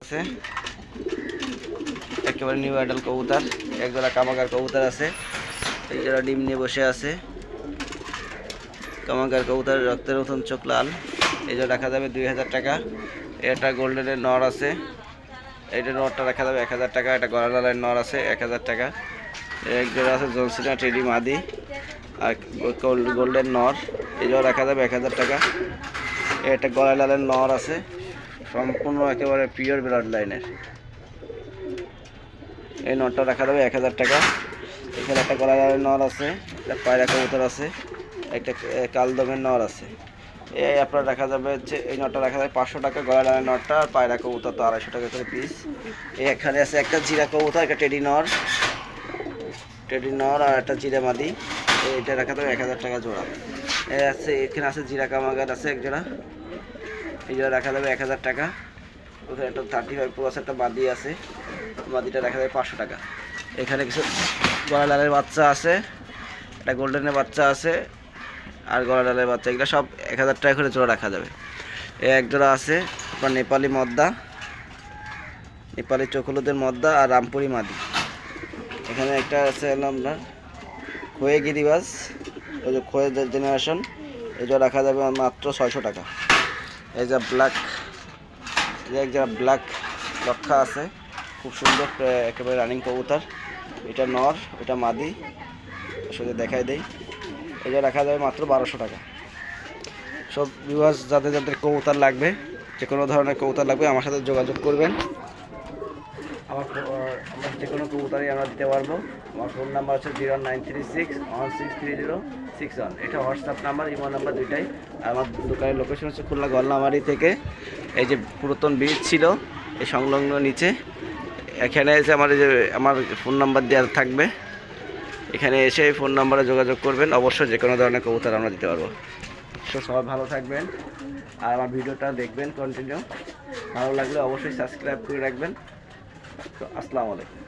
আছে একেবারে new adult কবুতর, একজোড়া কামাগার কবুতর আছে, এই জোড়া ডিম নিয়ে বসে আছে। কামাগার কবুতর রক্তের মতন চোখ লাল, এই জোড়া রাখা যাবে 2000 টাকা। এটা গোল্ডেনের নর আছে, এইটা নরটা রাখা যাবে 1000 টাকা। এটা গলা লালের নর আছে 1000 টাকা। এক জোড়া আছে জনসিনা টেডি মাদি আর গোল্ডেন নর, এই জোড়া রাখা যাবে 1000 টাকা। এটা গলা লালের নর আছে, সম্পূর্ণ একেবারে পিওর ব্লাড লাইনের, এই নটটা রাখা যাবে 1000 টাকা। এখানে একটা গলা লালের নর আছে, একটা পায়রা কবুতর আছে, একটা কালদমের নর আছে। এই আপনার রাখা যাবে হচ্ছে এই নটটা রাখা যাবে 500 টাকা, গলা লালের নটটা। আর পায়রা কবুতর তো 250 টাকা করে পিস। এখানে আছে একটা জিরা কবুতর, একটা টেডি নর আর একটা জিরা মাদি, এইটা রাখা যাবে 1000 টাকা জোড়া। আছে এখানে আছে জিরা কামাগার আছে এক জোড়া, এই জোড়া রাখা যাবে 1000 টাকা। ওখানে একটা 35 প্লাস একটা মাদি আছে, মাদিটা রাখা যাবে 500 টাকা। এখানে কিছু গলা লালের বাচ্চা আছে, একটা গোল্ডেনের বাচ্চা আছে আর গলা লালের বাচ্চা, এগুলো সব 1000 টাকা করে জোড়া রাখা যাবে। এক জোড়া আছে আপনার নেপালি মদ্দা, নেপালি চোখ হলুদের মদ্দা আর রামপুরি মাদি। এখানে একটা আছে হলো আপনার খোয়ে গিরিবাজ, ওই যে খোয়ে জেনারেশন, এই জোড়া রাখা যাবে মাত্র 600 টাকা। এই যে ব্ল্যাক, এক জোড়া ব্ল্যাক লক্ষা আছে, খুব সুন্দর একেবারে রানিং কবুতর, এটা নর এটা মাদি, আসলে দেখাই দেই। এটা রাখা যাবে মাত্র 1200 টাকা। সব ভিউয়ার্স যাদের যাদের কবুতর লাগবে, যে কোনো ধরনের কবুতর লাগবে আমার সাথে যোগাযোগ করবেন। আমার যে কোনো কবুতরই আমরা দিতে পারবো। আমার ফোন নাম্বার হচ্ছে 09361630631, এটা হোয়াটসঅ্যাপ নাম্বার, ইমো নাম্বার দুইটাই। আর আমার দোকানের লোকেশন হচ্ছে খুলনা গলনামারি থেকে এই যে পুরাতন ব্রিজ ছিল এই সংলগ্ন নিচে, এখানে এসে আমার ফোন নাম্বার দেওয়া থাকবে, এখানে এসে এই ফোন নাম্বারে যোগাযোগ করবেন। অবশ্যই যে কোনো ধরনের কবুতর আমরা দিতে পারবো। তো সবাই ভালো থাকবেন আর আমার ভিডিওটা দেখবেন কন্টিনিউ। ভালো লাগলে অবশ্যই সাবস্ক্রাইব করে রাখবেন। তো আসসালামু আলাইকুম।